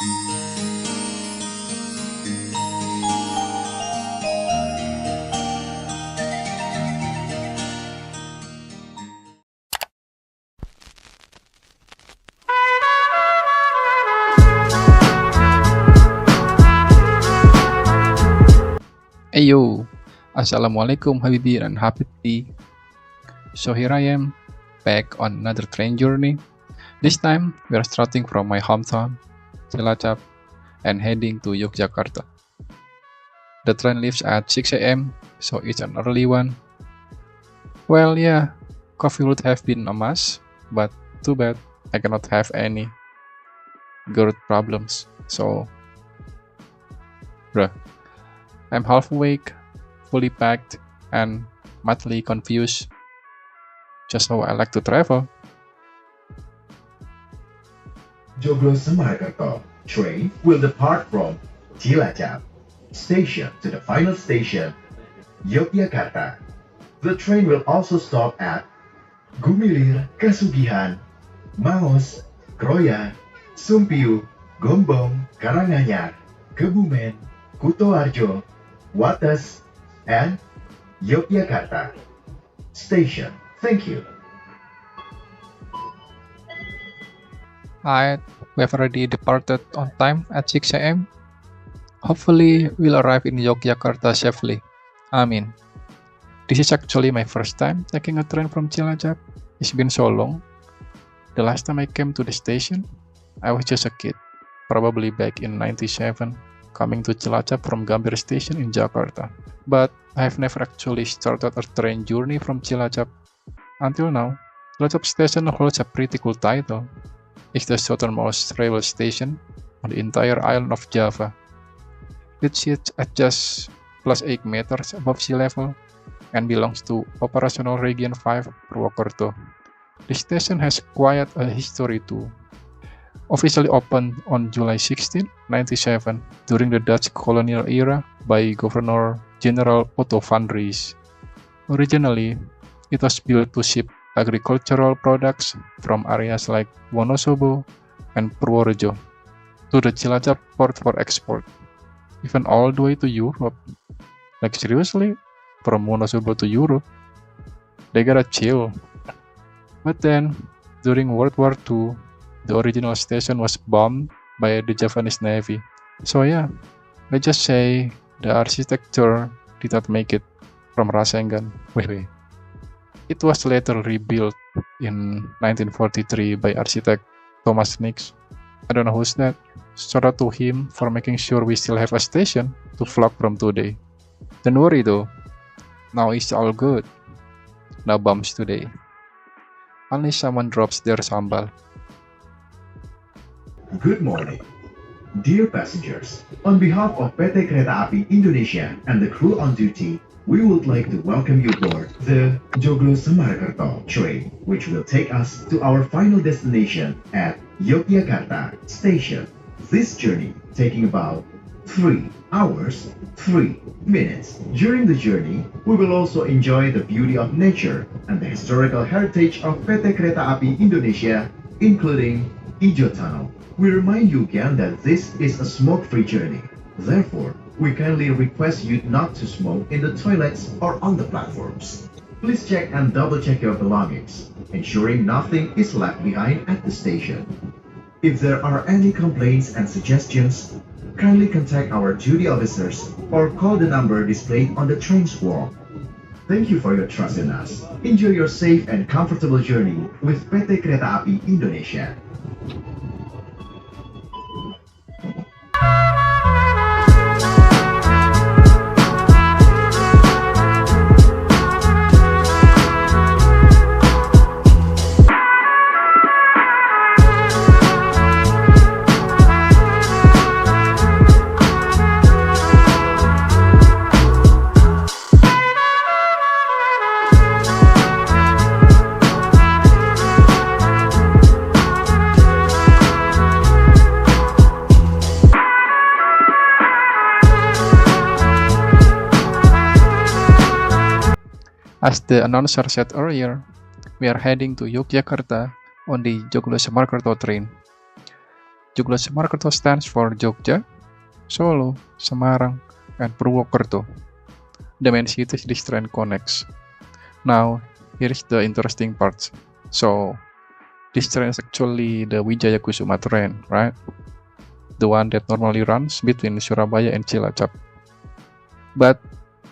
Ayo, Assalamualaikum Habibi and Habibti. So here I am, back on another train journey. This time, we are starting from my hometown, Cilacap, and heading to Yogyakarta. The train leaves at 6 a.m., so it's an early one. Well, yeah, coffee would have been a must, but too bad I cannot have any GERD problems. So, bruh, I'm half awake, fully packed, and madly confused. Just how I like to travel. Joglo Samarkarta train will depart from Cilacap station to the final station, Yogyakarta. The train will also stop at Gumilir, Kasugihan, Maos, Kroya, Sumpiu, Gombong, Karanganyar, Kebumen, Kutoarjo, Wates, and Yogyakarta station. Thank you. Alright, we have already departed on time at 6 a.m. Hopefully, we'll arrive in Yogyakarta safely. Amin. This is actually my first time taking a train from Cilacap. It's been so long. The last time I came to the station, I was just a kid, probably back in 97, coming to Cilacap from Gambir station in Jakarta. But I have never actually started a train journey from Cilacap. Until now, Cilacap station holds a pretty cool title. It's the southernmost railway station on the entire island of Java. It sits at just +8 meters above sea level and belongs to Operational Region 5 Purwokerto. The station has quite a history too. Officially opened on July 16, 1997 during the Dutch colonial era by Governor General Otto van Ries. Originally, it was built to ship agricultural products from areas like Wonosobo and Purworejo to the Cilacap port for export, even all the way to Europe. Like seriously, from Wonosobo to Europe? They gotta chill. But then, during World War II, the original station was bombed by the Japanese Navy. So yeah, let's just say the architecture did not make it from Rasengan. Wait. It was later rebuilt in 1943 by architect Thomas Nix. I don't know who's that. Shout out to him for making sure we still have a station to vlog from today. Don't worry though, now it's all good. No bombs today. Only someone drops their sambal. Good morning, dear passengers. On behalf of PT Kereta Api Indonesia and the crew on duty, we would like to welcome you aboard the Joglo Samarkarta train, which will take us to our final destination at Yogyakarta station. This journey taking about 3 hours, 3 minutes. During the journey, we will also enjoy the beauty of nature and the historical heritage of PT Kereta Api Indonesia, including Ijo Tunnel. We remind you again that this is a smoke-free journey. Therefore, we kindly request you not to smoke in the toilets or on the platforms. Please check and double-check your belongings, ensuring nothing is left behind at the station. If there are any complaints and suggestions, kindly contact our duty officers or call the number displayed on the train's wall. Thank you for your trust in us. Enjoy your safe and comfortable journey with PT Kereta Api Indonesia. As the announcer said earlier, we are heading to Yogyakarta on the Joglo Samarkarta train. Joglo Samarkerto stands for Jogja, Solo, Semarang, and Purwokerto, the main cities this train connects. Now, here's the interesting part. So, this train is actually the Wijaya Kusuma train, right? The one that normally runs between Surabaya and Cilacap. But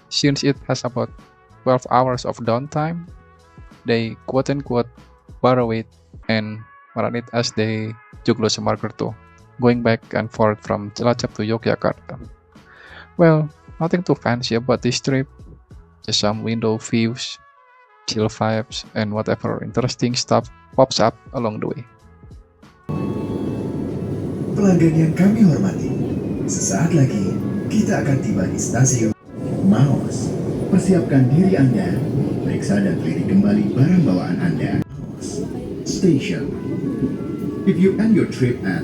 since it has about 12 hours of downtime, they quote-unquote borrow it and run it as the Joglo Samarkerto, going back and forth from Cilacap to Yogyakarta. Well, nothing too fancy about this trip, just some window views, chill vibes, and whatever interesting stuff pops up along the way. Pelanggan yang kami hormati, sesaat lagi kita akan tiba di stasiun Maos. Persiapkan diri Anda, periksa dan teliti kembali barang bawaan Anda. Maos Station. If you end your trip at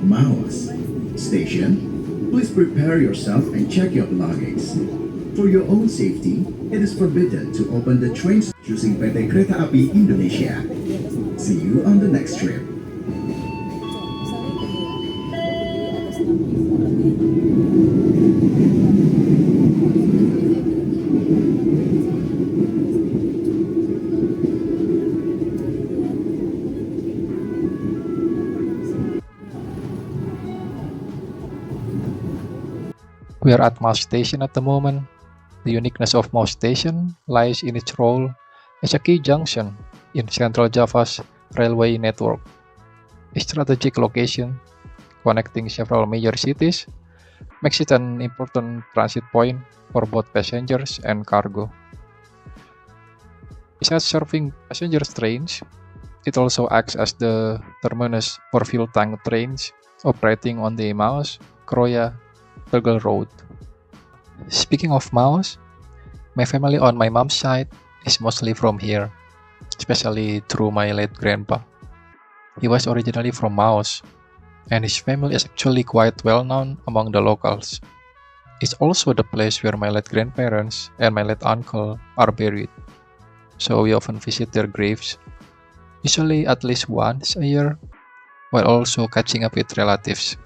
Maos Station, please prepare yourself and check your belongings. For your own safety, it is forbidden to open the trains using PT Kereta Api Indonesia. See you on the next trip. We are at Maos Station at the moment. The uniqueness of Maos Station lies in its role as a key junction in Central Java's railway network. A strategic location connecting several major cities makes it an important transit point for both passengers and cargo. Besides serving passenger trains, it also acts as the terminus for fuel tank trains operating on the Maos, Kroya, Tegal Road. Speaking of Maos, my family on my mom's side is mostly from here, especially through my late grandpa. He was originally from Maos, and his family is actually quite well known among the locals. It's also the place where my late grandparents and my late uncle are buried, so we often visit their graves, usually at least once a year, while also catching up with relatives.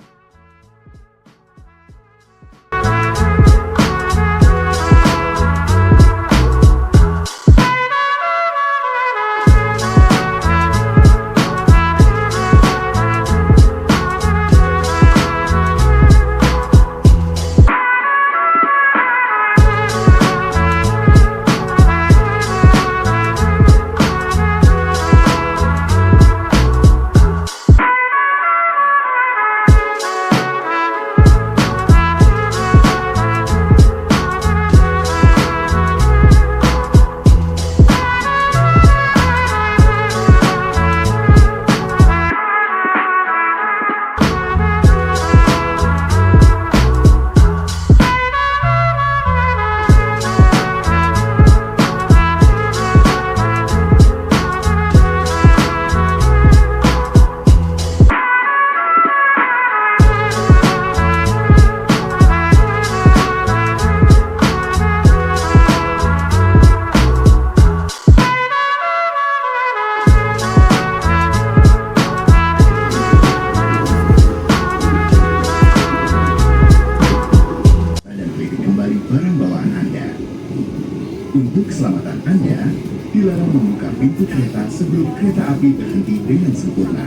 Untuk keselamatan Anda, dilarang membuka pintu kereta sebelum kereta api berhenti dengan sempurna.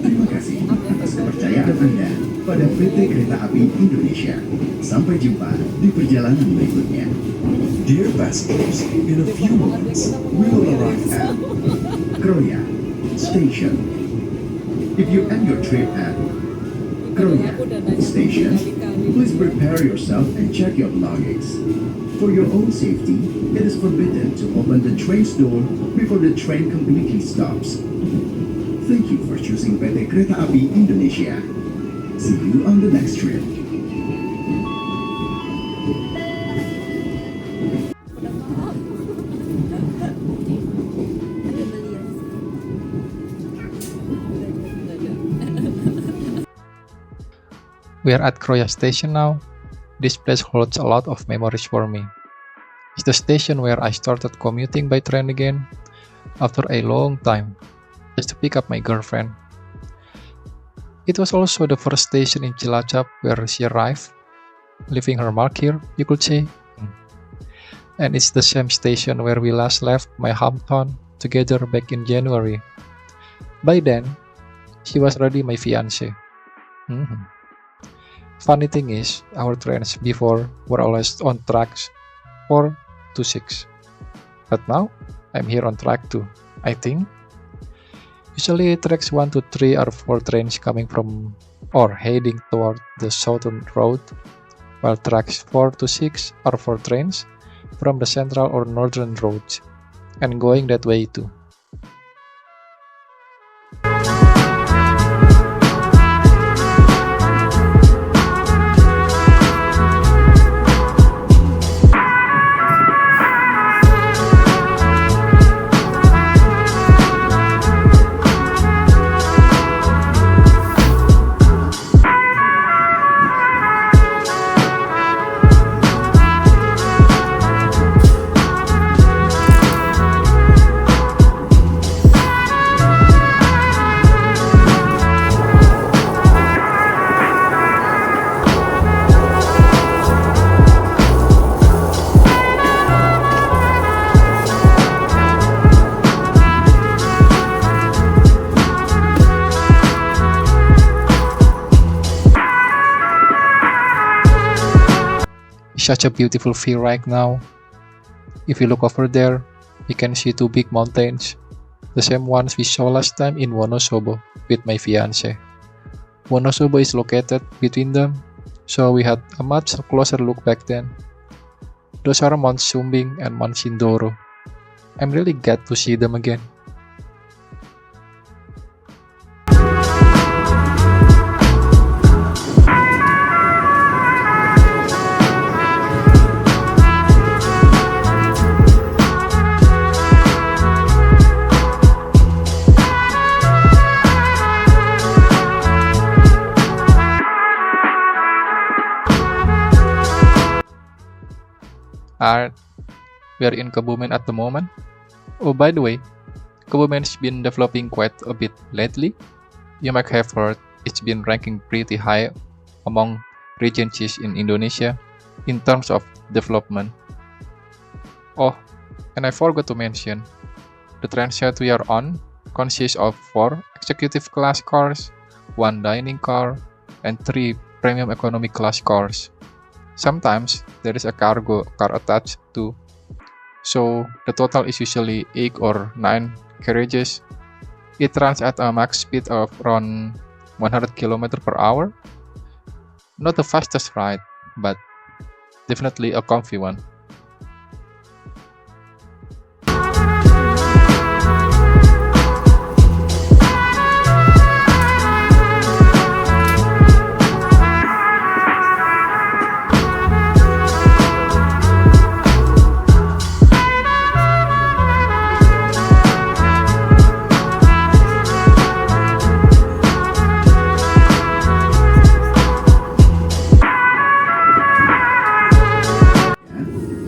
Terima kasih atas kepercayaan Anda pada PT Kereta Api Indonesia. Sampai jumpa di perjalanan berikutnya. Dear passengers, in a few moments, we will arrive at Kroya Station. If you end your trip at Kroya Station, please prepare yourself and check your belongings. For your own safety, it is forbidden to open the train's door before the train completely stops. Thank you for choosing PT Kereta Api Indonesia. See you on the next trip. We are at Kroya Station now. This place holds a lot of memories for me. It's the station where I started commuting by train again after a long time, just to pick up my girlfriend. It was also the first station in Cilacap where she arrived, leaving her mark here, you could say. And it's the same station where we last left my hometown together back in January. By then, she was already my fiancé. Mhm. Funny thing is, our trains before were always on tracks 4 to 6. But now, I'm here on track 2, I think. Usually tracks 1 to 3 are for trains coming from or heading toward the southern road, while tracks 4 to 6 are for trains from the central or northern roads, and going that way too. Such a beautiful view right now. If you look over there, you can see 2 big mountains, the same ones we saw last time in Wonosobo with my fiance. Wonosobo is located between them, so we had a much closer look back then. Those are Mount Sumbing and Mount Sindoro. I'm really glad to see them again. We are in Kebumen at the moment. Oh, by the way, Kebumen's been developing quite a bit lately. You might have heard it's been ranking pretty high among regencies in Indonesia in terms of development. Oh, and I forgot to mention, the transit we are on consists of 4 executive class cars, 1 dining car, and 3 premium economy class cars. Sometimes there is a cargo car attached too, so the total is usually 8 or 9 carriages. It runs at a max speed of around 100 km per hour. Not the fastest ride, but definitely a comfy one.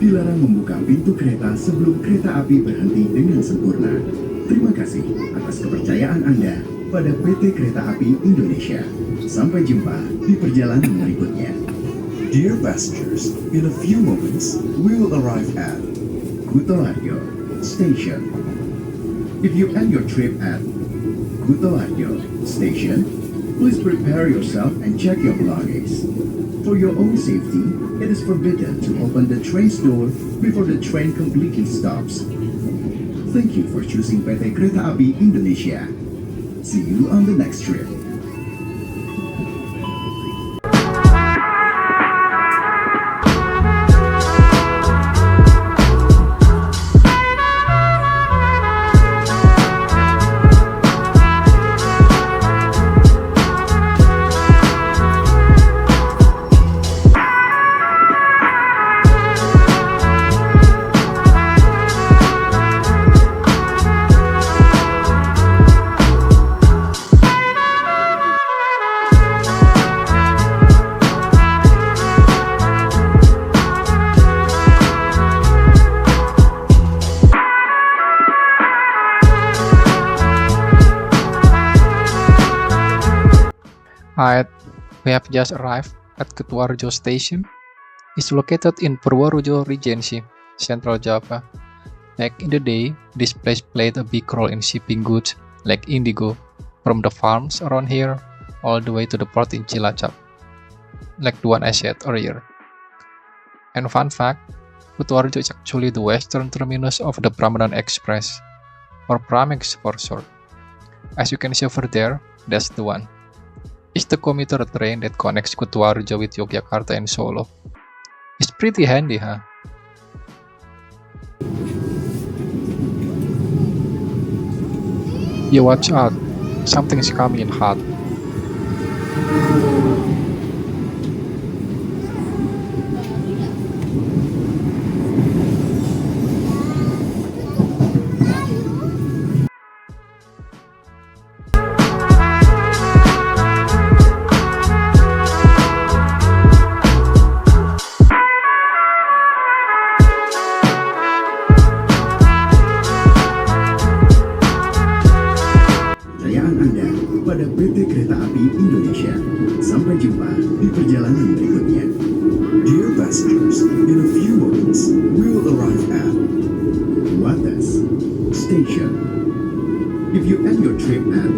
Dilarang membuka pintu kereta sebelum kereta api berhenti dengan sempurna. Terima kasih atas kepercayaan Anda pada PT Kereta Api Indonesia. Sampai jumpa di perjalanan berikutnya. Dear passengers, in a few moments we will arrive at Kutoarjo Station. If you end your trip at Kutoarjo Station, please prepare yourself and check your belongings. For your own safety, it is forbidden to open the train's door before the train completely stops. Thank you for choosing PT Kereta Api Indonesia. See you on the next trip. We have just arrived at Ketuarjo Station. It's located in Purworejo Regency, Central Java. Back in the day, this place played a big role in shipping goods like indigo from the farms around here all the way to the port in Cilacap, like the one I said earlier. And fun fact, Ketuarjo is actually the western terminus of the Prambanan Express, or Pramex for short. As you can see over there, that's the one. It's the commuter train that connects Ketuarjo with Yogyakarta and Solo. It's pretty handy, huh? You watch out, something's coming in hot. Kepercayaan Anda pada PT Kereta Api Indonesia. Sampai jumpa di perjalanan berikutnya. Dear passengers, in a few moments, we will arrive at Wates Station. If you end your trip at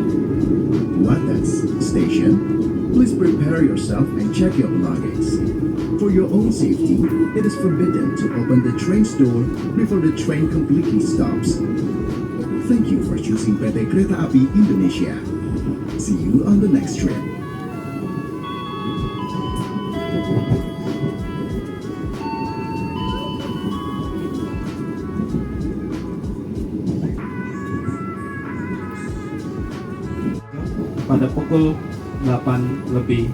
Wates Station, please prepare yourself and check your belongings. For your own safety, it is forbidden to open the train's door before the train completely stops. Thank you for choosing PT Kereta Api Indonesia. See you on the next trip. Pada pukul 8:10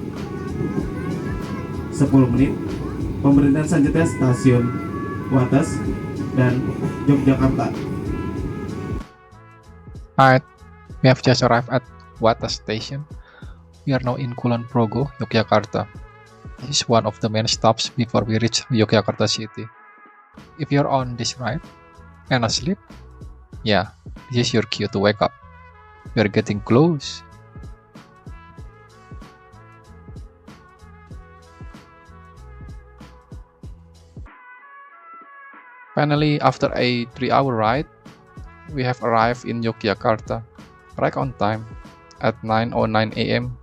pemberhentian selanjutnya stasiun Wates dan Yogyakarta. Alright, we have just arrived at Wates Station. We are now in Kulon Progo, Yogyakarta. This is one of the main stops before we reach Yogyakarta city. If you're on this ride and asleep, yeah, this is your cue to wake up. We are getting close. Finally, after a 3-hour ride, we have arrived in Yogyakarta, right on time, at 9:09 AM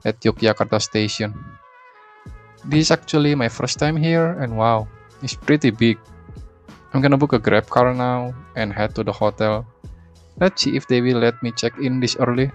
at Yogyakarta Station. This is actually my first time here, and wow, it's pretty big. I'm gonna book a Grab car now and head to the hotel. Let's see if they will let me check in this early.